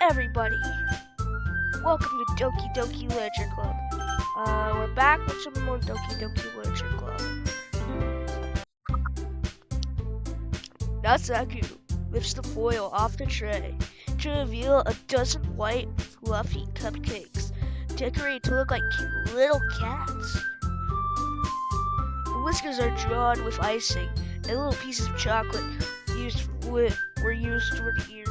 everybody! Welcome to Doki Literature Club. We're back with some more Doki Literature Club. Nautisku lifts the foil off the tray to reveal a dozen white, fluffy cupcakes decorated to look like cute little cats. The whiskers are drawn with icing, and little pieces of chocolate were used for the ears.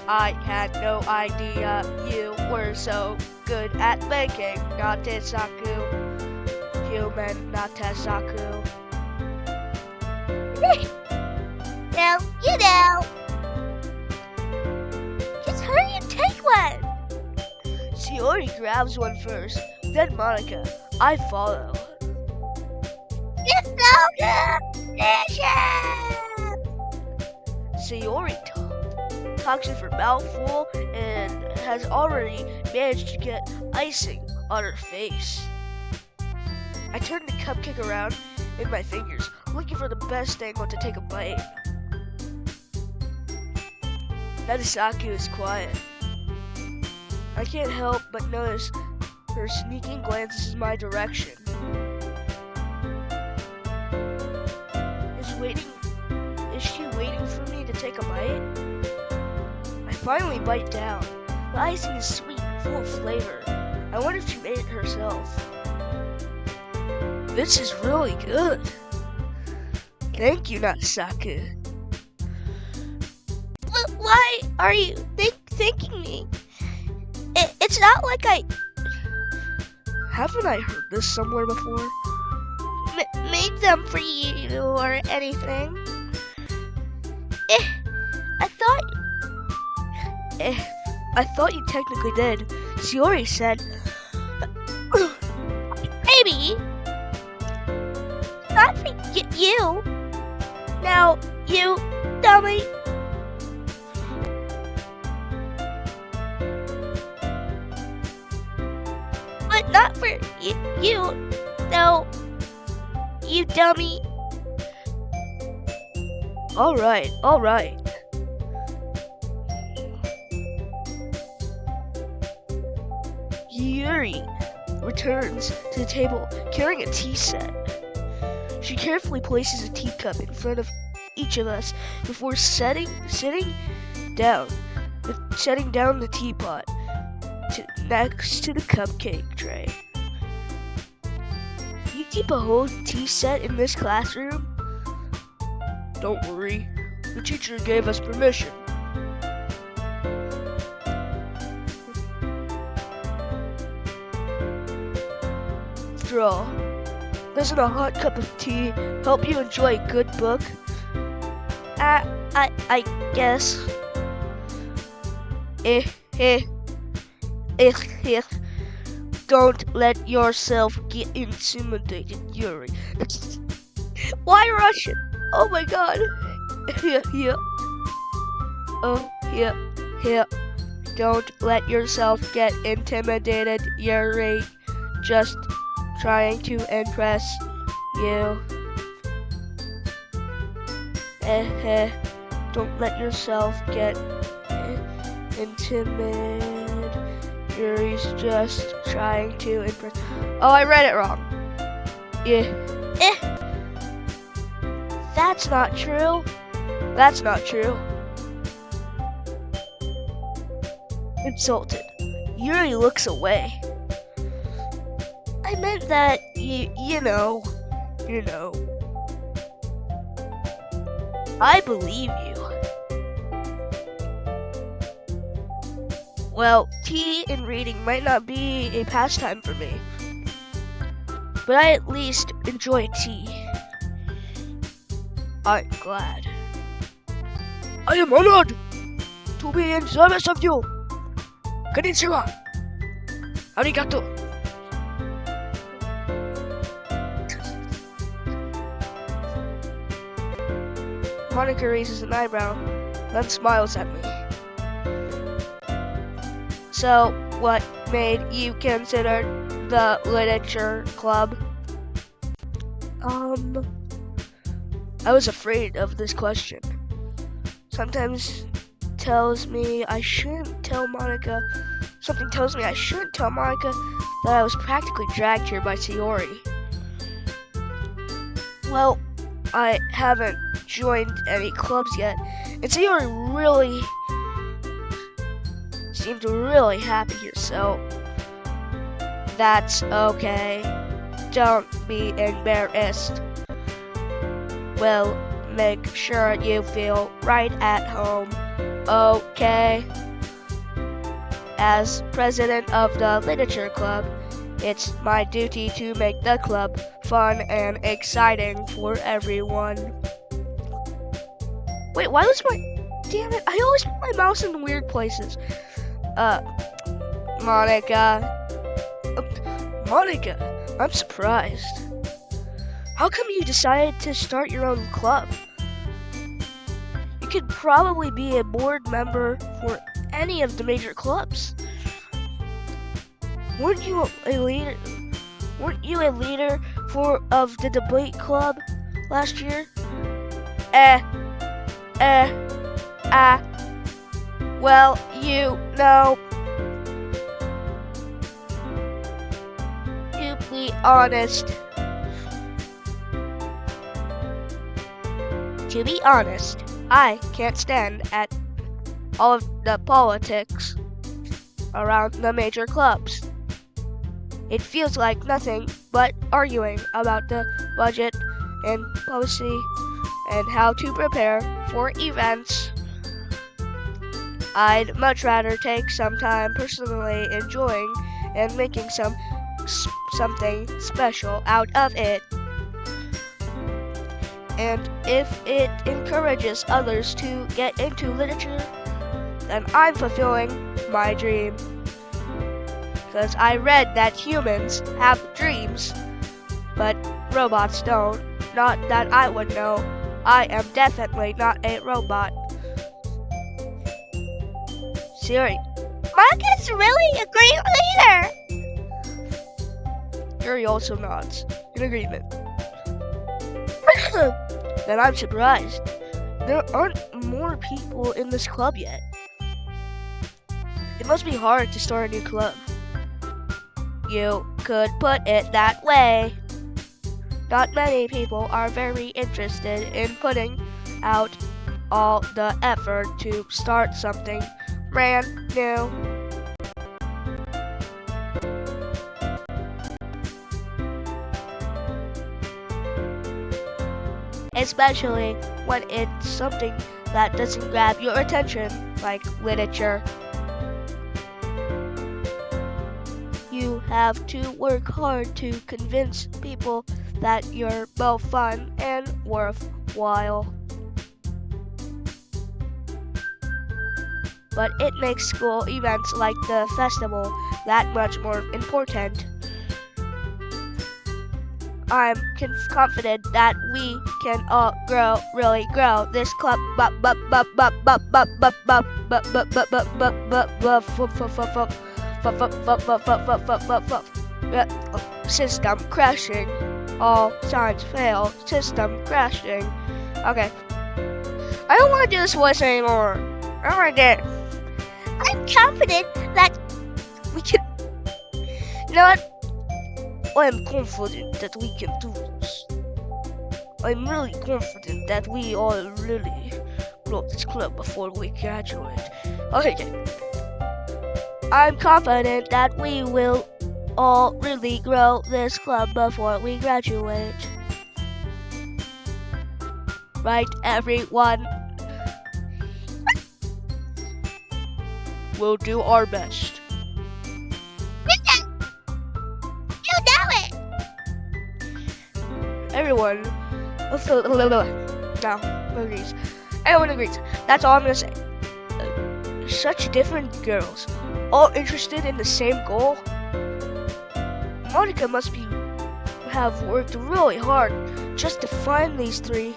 I had no idea you were so good at baking, nautisku. Human nautisku. Well, you know. Just hurry and take one. Sayori grabs one first, then Monica. I follow. It's so delicious. Sayori talks with her mouth full and has already managed to get icing on her face. I turn the cupcake around in my fingers, looking for the best angle to take a bite. Nautisku is quiet. I can't help but notice her sneaking glances in my direction. Is she waiting for me to take a bite? I finally bite down. The icing is sweet and full of flavor. I wonder if she made it herself. This is really good. Thank you, Nautisku. Why are you thanking me? It's not like I... Haven't I heard this somewhere before? made them for you or anything. I thought you technically did. Sayori said. Maybe. Not for you. Now, you dummy. But not for you. No. You dummy. All right. Yuri returns to the table carrying a tea set. She carefully places a teacup in front of each of us before setting down the teapot next to the cupcake tray. You keep a whole tea set in this classroom? Don't worry, the teacher gave us permission. After all, doesn't a hot cup of tea help you enjoy a good book? I guess. Don't let yourself get intimidated, Yuri. Why Russian? Oh my god. Here. Oh, here. Don't let yourself get intimidated, Yuri. Just trying to impress you. Don't let yourself get intimidated. Yuri's just trying to impress. Oh, I read it wrong. Yeah. That's not true. Insulted, Yuri looks away. I meant that, you know. I believe you. Well, tea and reading might not be a pastime for me, but I at least enjoy tea. I'm glad. I am honored to be in service of you. Konnichiwa. Arigato. Monica raises an eyebrow, then smiles at me. So, what made you consider the literature club? I was afraid of this question. Sometimes tells me I shouldn't tell Monica. Something tells me I shouldn't tell Monica that I was practically dragged here by Sayori. Well, I haven't joined any clubs yet, and Sayori really seemed really happy here, so that's okay. Don't be embarrassed. We'll make sure you feel right at home, okay? As president of the literature club, it's my duty to make the club fun and exciting for everyone. Wait, why was my... Damn it, I always put my mouse in weird places. Monica. Monica, I'm surprised. How come you decided to start your own club? You could probably be a board member for any of the major clubs. Weren't you a leader of the debate club last year? Well, you know. To be honest. To be honest, I can't stand at all of the politics around the major clubs. It feels like nothing but arguing about the budget and policy and how to prepare for events. I'd much rather take some time personally enjoying and making something special out of it. And if it encourages others to get into literature, then I'm fulfilling my dream. Because I read that humans have dreams, but robots don't. Not that I would know. I am definitely not a robot. Siri. Monica's really a great leader. Yuri also nods in agreement. Then I'm surprised. There aren't more people in this club yet. It must be hard to start a new club. You could put it that way. Not many people are very interested in putting out all the effort to start something brand new. Especially when it's something that doesn't grab your attention, like literature. You have to work hard to convince people that you're both fun and worthwhile. But it makes school events like the festival that much more important. I'm confident that we can all really grow this club system crashing. All signs fail. System crashing. Okay. I don't want to do this voice anymore. I don't want to get it. I'm confident that We can... You know what? I'm confident that we can do this. I'm really confident that we all really grow this club before we graduate. Okay. I'm confident that we will all really grow this club before we graduate. Right, everyone? We'll do our best. you know it. Everyone agrees. Everyone agrees. That's all I'm gonna say. Such different girls, all interested in the same goal. Monica must have worked really hard just to find these three.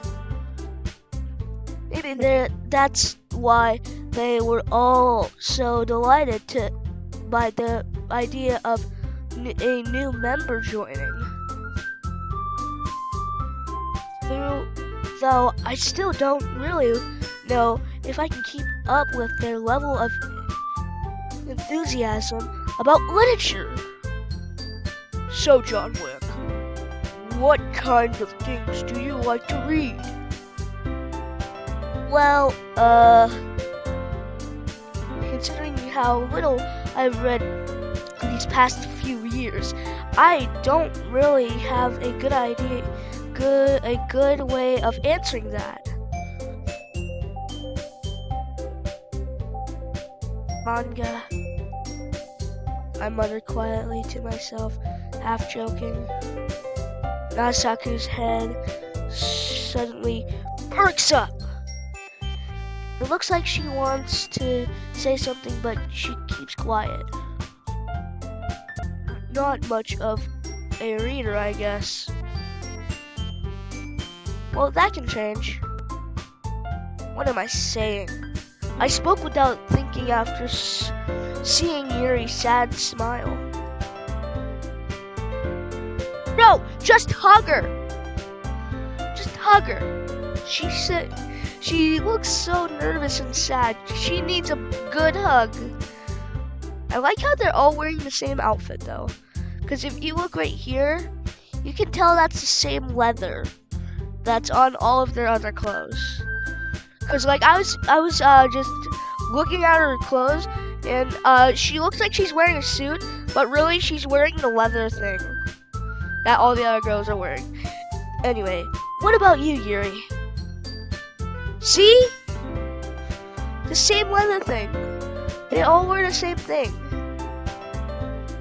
Maybe that's why they were all so delighted by the idea of a new member joining. though I still don't really know if I can keep up with their level of enthusiasm about literature. So, John Wick, what kind of things do you like to read? Well, considering how little I've read these past few years, I don't really have a good idea, a good way of answering that. Manga, I muttered quietly to myself, half joking. Nasaku's head suddenly perks up. It looks like she wants to say something, but she keeps quiet. Not much of a reader, I guess. Well, that can change. What am I saying? I spoke without thinking after seeing Yuri's sad smile. No, just hug her. Just hug her. She said she looks so nervous and sad. She needs a good hug. I like how they're all wearing the same outfit though. Because if you look right here, you can tell that's the same leather that's on all of their other clothes. Cause like I was just looking at her clothes, and she looks like she's wearing a suit, but really she's wearing the leather thing that all the other girls are wearing. Anyway, what about you, Yuri? See? The same leather thing. They all wear the same thing.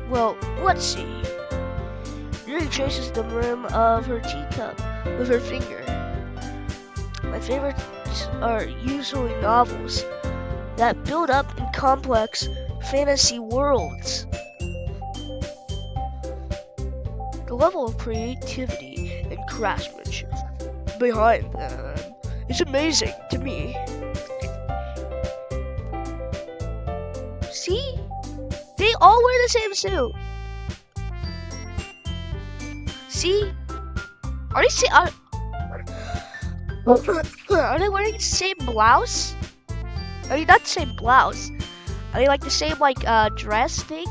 Well, let's see. Yuri traces the rim of her teacup with her finger. My favorites are usually novels that build up in complex fantasy worlds. The level of creativity and craftsmanship behind them is amazing to me. See? They all wear the same suit. See? Are they wearing the same blouse? I mean, not the same blouse. Are they like the same dress thing?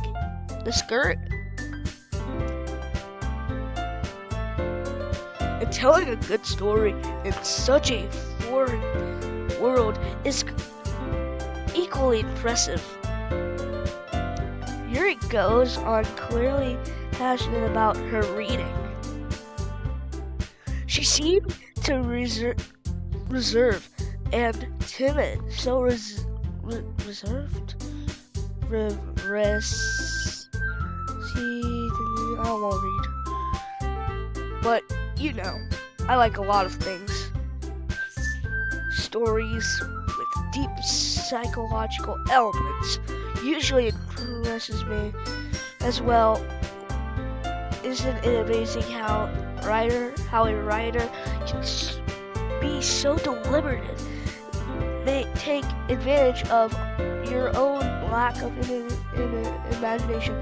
The skirt? And telling a good story in such a foreign world is equally impressive. Yuri goes on, clearly passionate about her reading. She seemed to reserve and timid, so reserved. I don't want to read. But, you know, I like a lot of things. Stories with deep psychological elements usually impresses me as well. Isn't it amazing how a writer can be so deliberative? They take advantage of your own lack of imagination.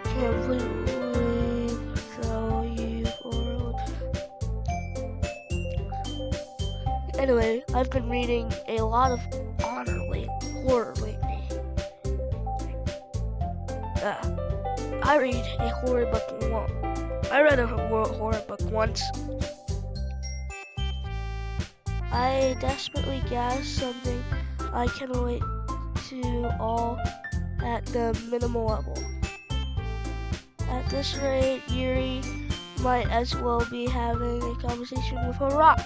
Completely throw you for a loop. Anyway, I've been reading a lot of horror lately. I read a horror book I read a horror book once. I desperately gasped something I can relate to all at the minimal level. At this rate, Yuri might as well be having a conversation with a rock.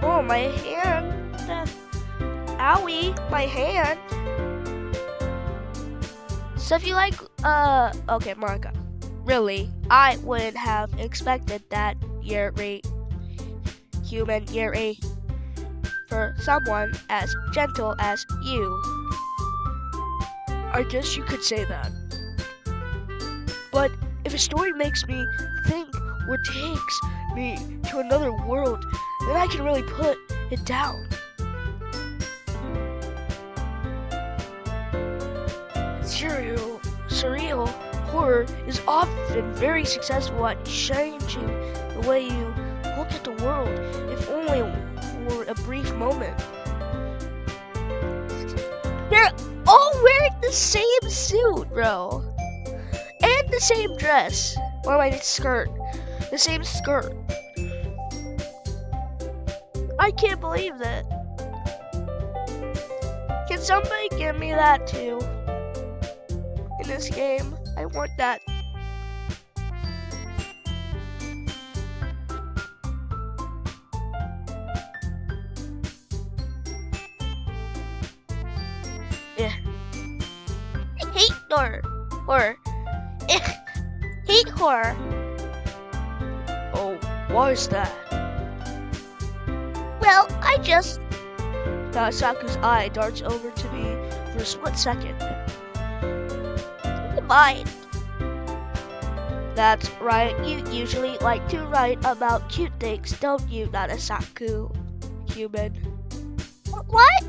Oh, my hand. Owie, my hand. So if you like, okay, manga. Really, I wouldn't have expected that Yuri, human Yuri, for someone as gentle as you. I guess you could say that. But if a story makes me think or takes me to another world, then I can really put it down. Surreal horror is often very successful at changing the way you look at the world, if only for a brief moment. They're all wearing the same suit, bro. And the same dress. Or my skirt. The same skirt. I can't believe that. Can somebody give me that too? In this game, I want that. Yeah. I hate horror. Hate horror. Oh, why is that? Well, I just... Saku's eye darts over to me for a split second. Mind. That's right, you usually like to write about cute things, don't you, Saku, human? What?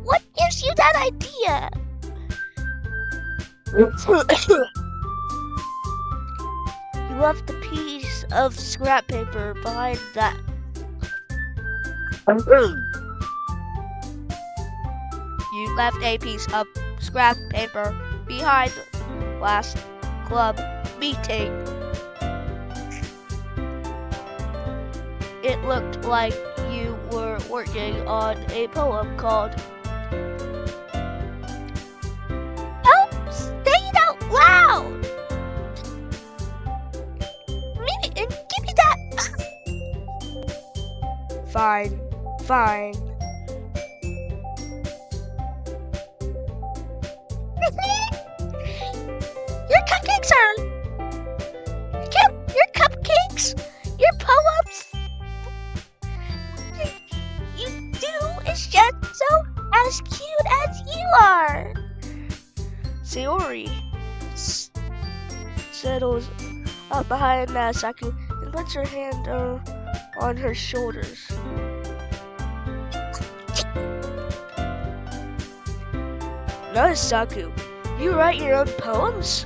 What gives you that idea? You left the piece of scrap paper behind that. You left a piece of scrap paper behind last club meeting. It looked like you were working on a poem called Say it out loud! Give me that! Fine. Your cupcakes your cupcakes, your poems. You do is just so as cute as you are. Sayori settles up behind Saku and puts her hand on her shoulders. Saku, you write your own poems?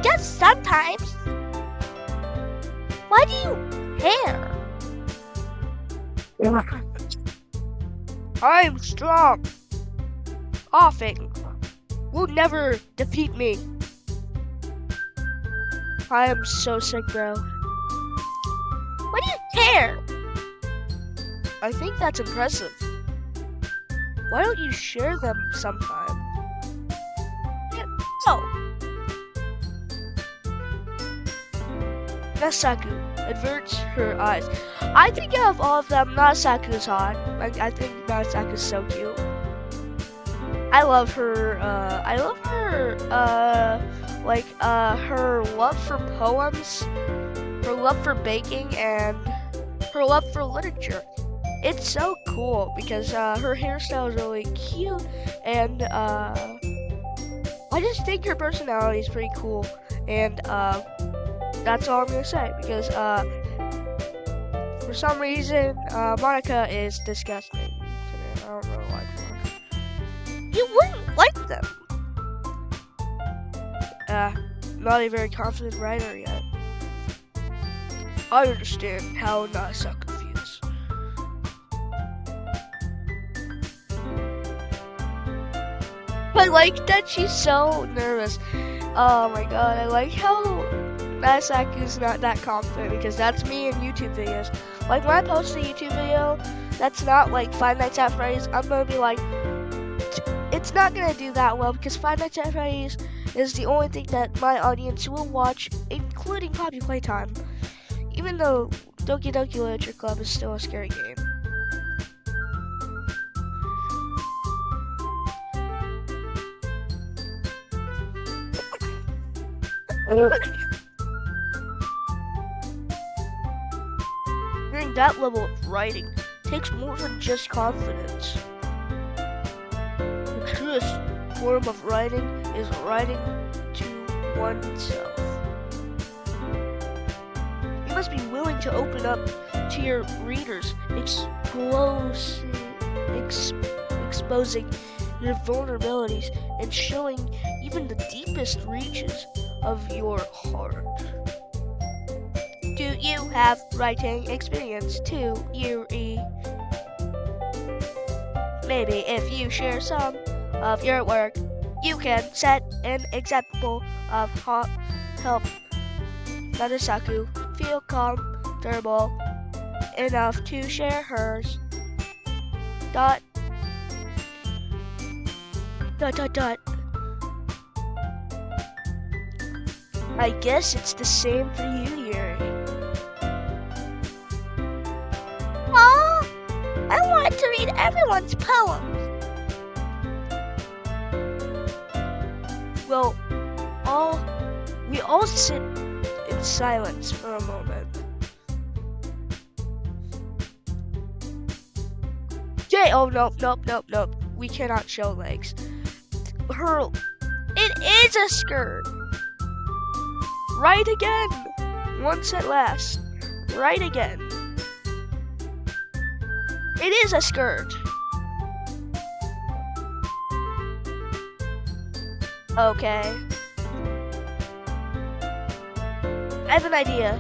Just sometimes. Why do you care? I'm strong. Offing will never defeat me. I am so sick, bro. Why do you care? I think that's impressive. Why don't you share them sometime? No. Saku averts her eyes. I think out of all of them, Saku's hot. I think Saku's so cute. I love her. Her love for poems, her love for baking, and her love for literature. It's so cool because her hairstyle is really cute, and I just think her personality is pretty cool, and that's all I'm gonna say because for some reason Monica is disgusting. I don't really like Monica. You wouldn't like them. Not a very confident writer yet. I understand how Saku feels. I like that she's so nervous. Oh my god, I like how Saku's not that confident because that's me in YouTube videos. Like when I post a YouTube video that's not like Five Nights at Freddy's, I'm gonna be like, it's not gonna do that well because Five Nights at Freddy's is the only thing that my audience will watch, including Poppy Playtime. Even though Dokidoki Literature Club is still a scary game. Doing that level of writing takes more than just confidence. The truest form of writing is writing to oneself. You must be willing to open up to your readers, exposing your vulnerabilities and showing even the deepest reaches of your heart. Do you have writing experience too, Yuri? Maybe if you share some of your work, you can set an example of help Nautisku feel comfortable enough to share hers. Dot. I guess it's the same for you, Yuri. Aw, I wanted to read everyone's poems. Well, we all sit in silence for a moment. Yay! Oh, nope. We cannot show legs. Hurl. It is a skirt. Right again. Once at last. Right again. It is a skirt. Okay. I have an idea.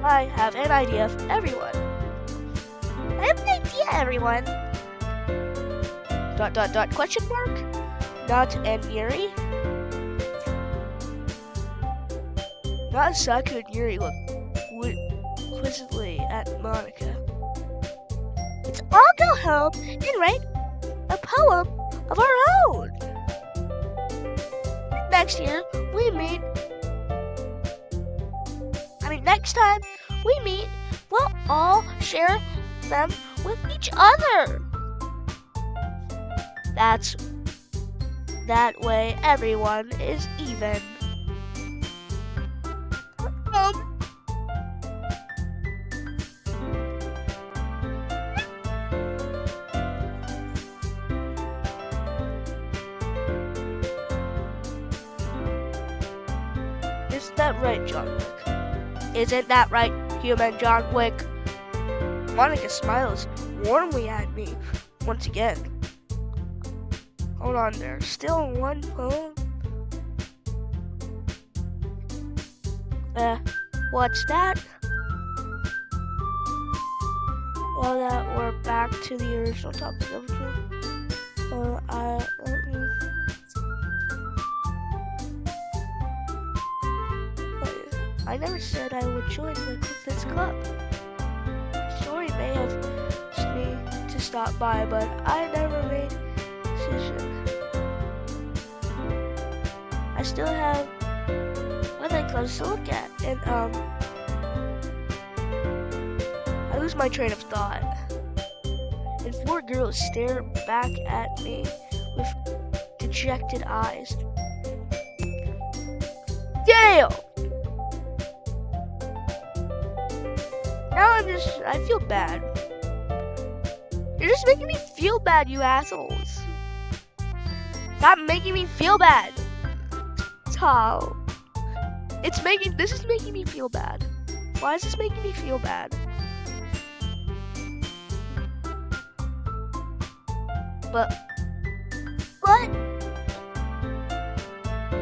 I have an idea for everyone. I have an idea, everyone. ... question mark? Not and Yuri? Nautisku and Yuri look quizzically at Monica. Let's all go home and write a poem of our own. Next time we meet, we'll all share them with each other. That way everyone is even. Is that right, John Wick? Isn't that right, human John Wick? Monica smiles warmly at me once again. Hold on there. Still one poem? What's that? Well, that we're back to the original topic of I never said I would join this club. Story may have asked me to stop by, but I never made a decision. I still have other clubs to look at, and I lose my train of thought. And four girls stare back at me with dejected eyes. Dale! Now I feel bad. You're just making me feel bad, you assholes. Stop making me feel bad. How? This is making me feel bad. Why is this making me feel bad? But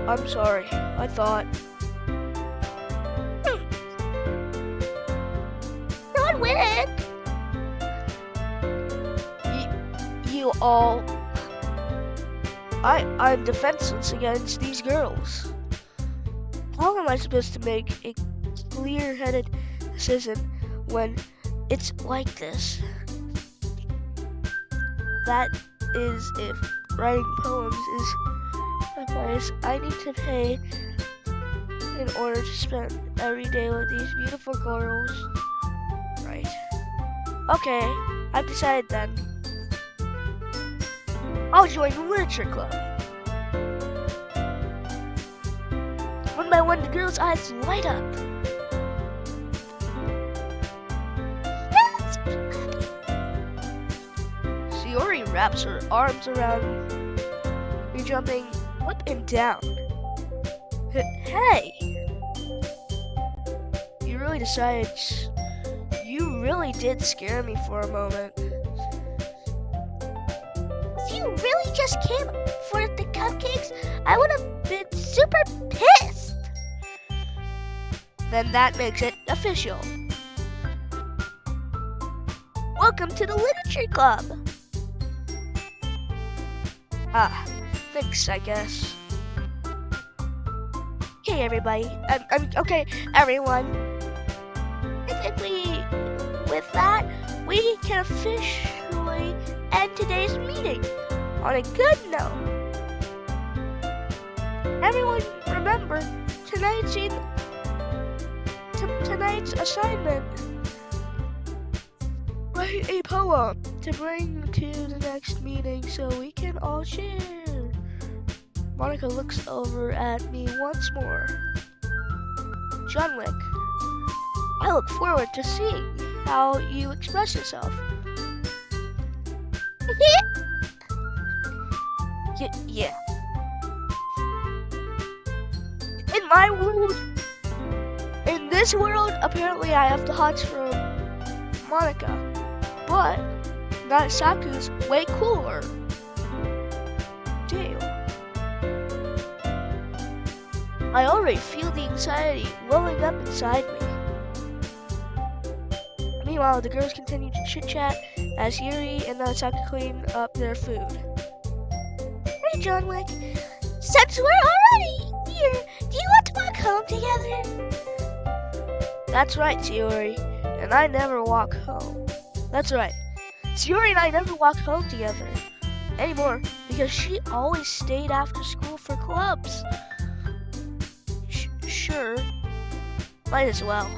I'm sorry. I thought. John Wick! You all. I'm defenseless against these girls. How am I supposed to make a clear-headed decision when it's like this? That is if writing poems is a price I need to pay in order to spend every day with these beautiful girls. Right. Okay, I've decided then. I'll join the literature club. One by one, the girls' eyes light up. Sayori wraps her arms around me, jumping up and down. Hey! You really did scare me for a moment. you really just came for the cupcakes, I would have been super pissed. Then that makes it official. Welcome to the literature club. Ah, thanks, I guess. Okay, everybody. Okay, everyone. I think with that, we can officially end today's meeting on a good note. Everyone, remember tonight's assignment. Write a poem to bring to the next meeting so we can all share. Monica looks over at me once more. John Wick, I look forward to seeing how you express yourself. Yeah. In my world, in this world, apparently I have the hots from Monica, but Narisaku's way cooler. Damn. I already feel the anxiety welling up inside me. Meanwhile, the girls continue to chit-chat as Yuri and Narisaku clean up their food. Hey, John Wick, since we're already here, do you want to walk home together? That's right, Sayori, and I never walk home. That's right, Sayori and I never walk home together anymore because she always stayed after school for clubs. Sure, might as well.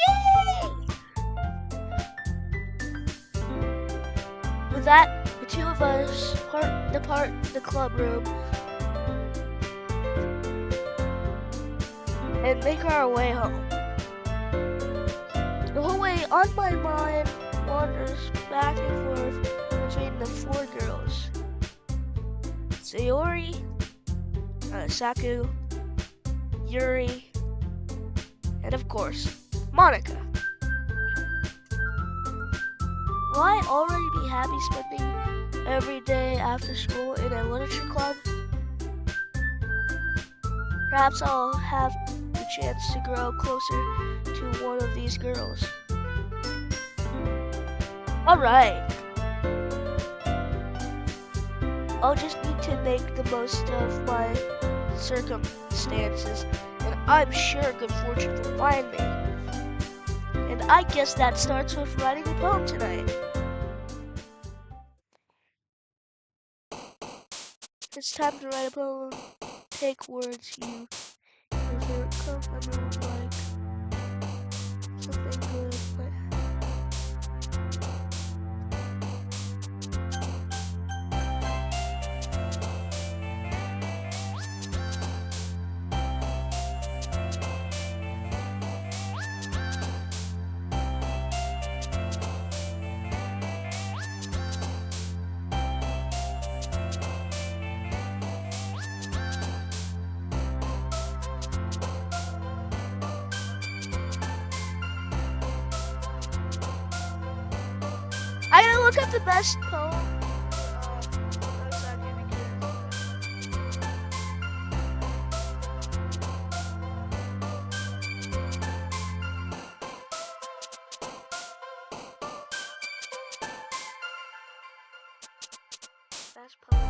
Yay! With that, the two of us depart the club room and make our way home. The whole way on my mind wanders back and forth between the four girls. Sayori, Saku, Yuri, and of course, Monica. Will I already be happy spending every day after school in a literature club? Perhaps I'll have the chance to grow closer to one of these girls. Alright. I'll just need to make the most of my circumstances, and I'm sure good fortune will find me. And I guess that starts with writing a poem tonight. It's time to write a poem. Take words you prefer. Remember, like something good. I gotta look up the best poem. That's not gonna be good. Best poem.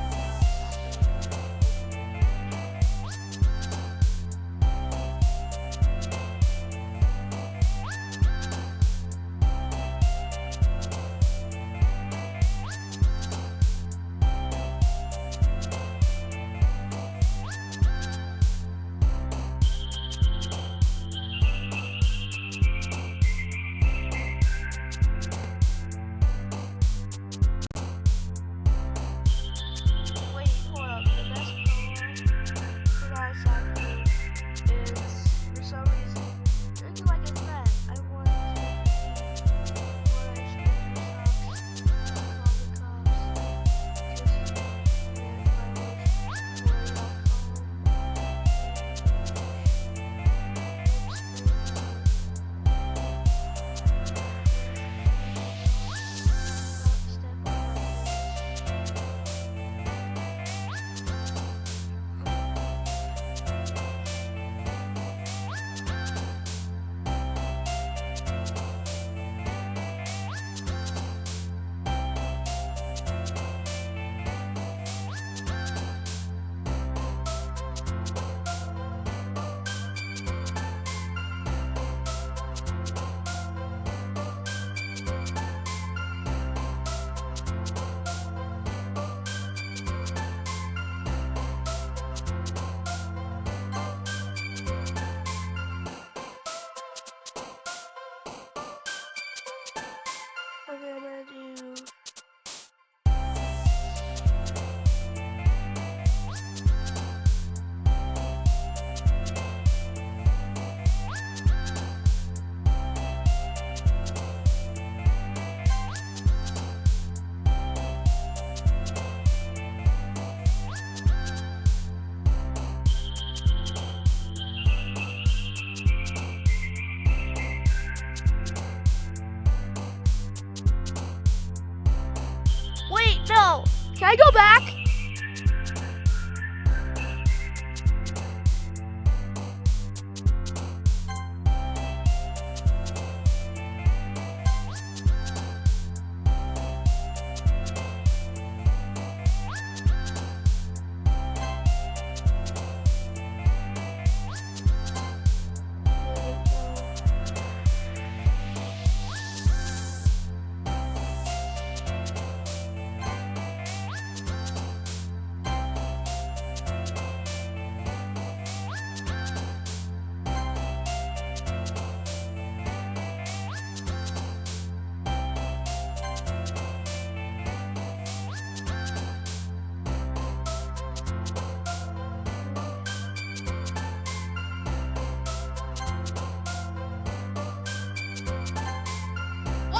No! Can I go back?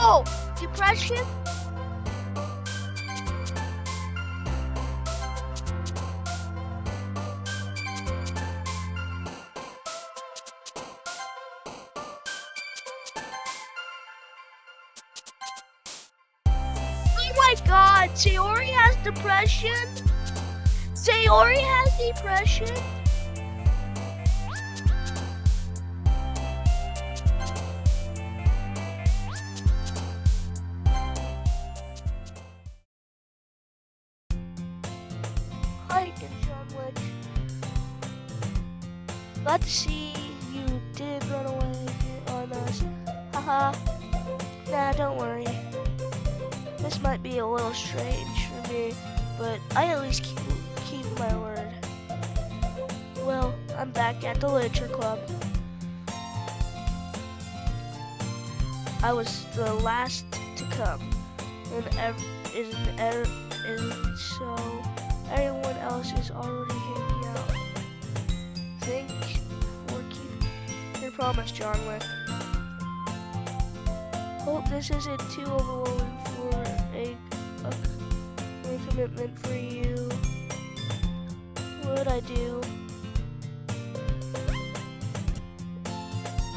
Oh, depression? Oh my god, Sayori has depression? Sayori has depression? Hi, John Wick. Glad to see you did run away on us. Haha. Nah, don't worry. This might be a little strange for me, but I at least keep my word. Well, I'm back at the literature club. I was the last to come, and so everyone else is already hanging out. Thank for keeping your promise, John Wick. Hope this isn't too overwhelming for a commitment for you. What'd I do?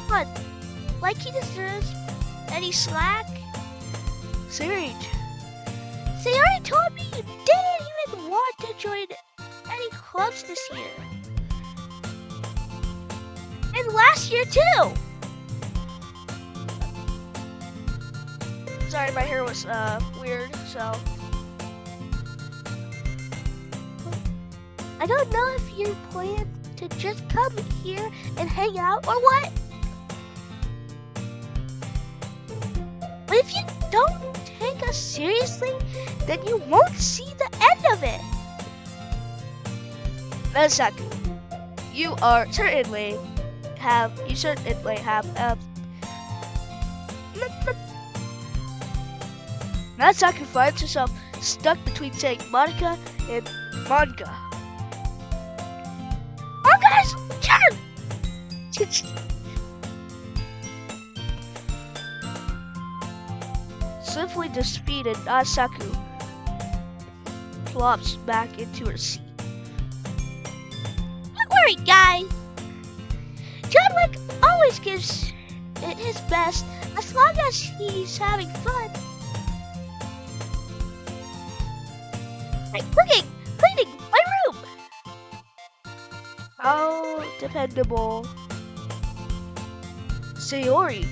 What? Like he deserves any slack? Sayori told me you didn't even want to join any clubs this year. And last year too! Sorry, my hair was weird, so. I don't know if you plan to just come here and hang out or what. But if you don't take us seriously, then you won't see the end of it. Nasaku, you certainly have Nasaku finds herself stuck between saying Monica and manga. Manga's turn! Swiftly defeated, Nasaku plops back into her seat. Don't worry, guys. John Wick always gives it his best as long as he's having fun. Like cleaning my room. How dependable. Sayori,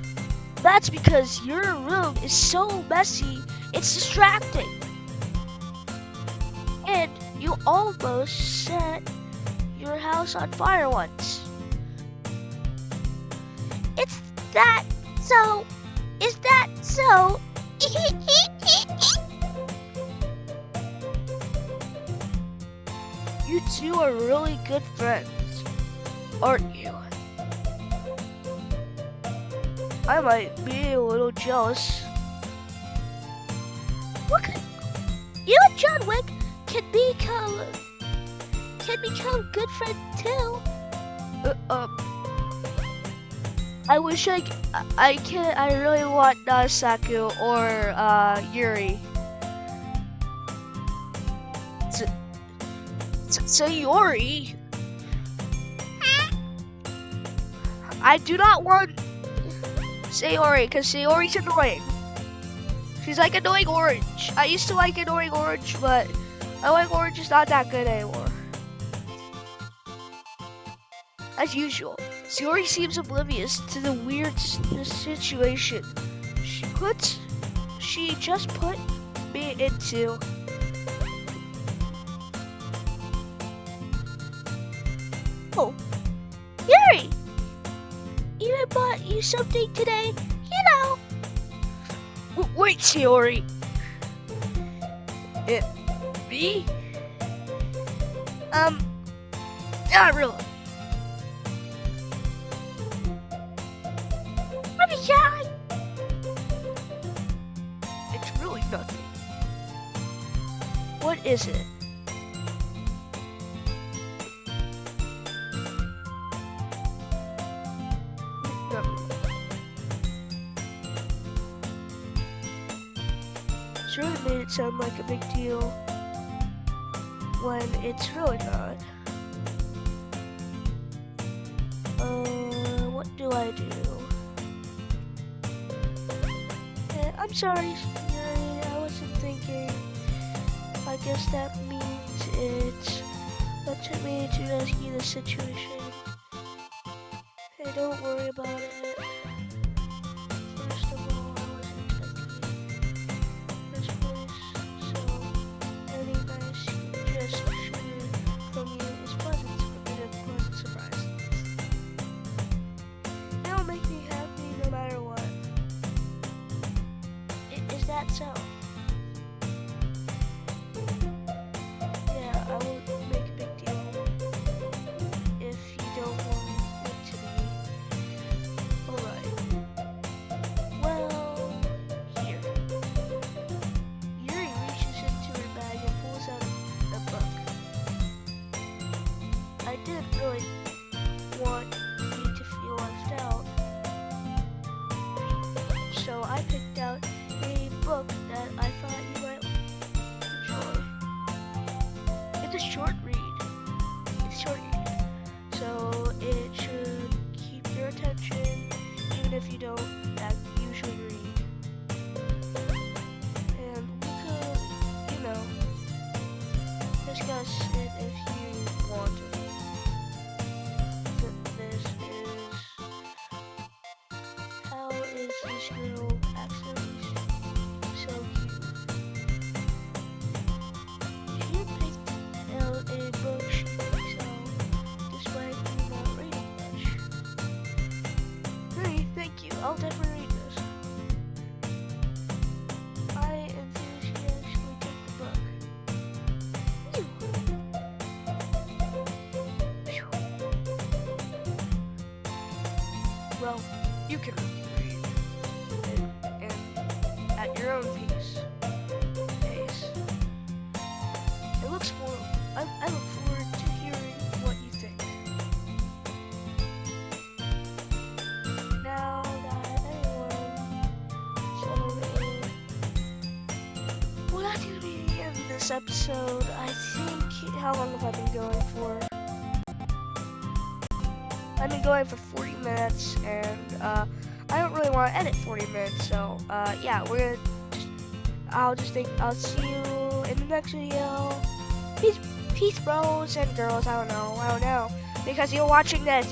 that's because your room is so messy, it's distracting. And you almost set your house on fire once. Is that so? You two are really good friends, aren't you? I might be a little jealous. What could you and John Wick can become good friends too? I wish I really want Nasaku or Yuri. Sayori. I do not want Sayori because Sayori's annoying. She's like Annoying Orange. I used to like Annoying Orange, but Annoying Orange is not that good anymore. As usual, Sayori seems oblivious to the weird situation. She just put me into. Oh, Yuri! Even bought you something today, you know. Wait, Sayori. Me? Not really. What is that? It's really nothing. What is it? Never mind. It's really made it sound like a big deal when it's really not. What do I do? I'm sorry, Yuri, I wasn't thinking. I guess that means it's up to me to rescue the situation. Hey, don't worry about it. First of all, I wasn't expecting this place, so any nice gesture from you is a pleasant surprise. It'll make me happy no matter what. Is that so? Yeah, I won't make a big deal if you don't want it to be. Alright. Well, here. Yuri reaches into her bag and pulls out a book. I didn't really want you to feel left out, so I picked out a book that I thought you might enjoy. It's a short read. So it should keep your attention even if you don't usually read. And we could, discuss it if you want to. This is how is this girl accidentally so cute? She picked out a book she picks out despite me not reading much. Hey, thank you. I'll definitely read this. I enthusiastically took the book. Well, you can read it and at your own pace. I look forward to hearing what you think. Now that everyone settled in, well, that's gonna be the end of this episode. I think, how long have I been going for? I've been going for 40 minutes, and I don't really want to edit 40 minutes, so yeah, I'll see you in the next video. Peace bros and girls, I don't know, because you're watching this.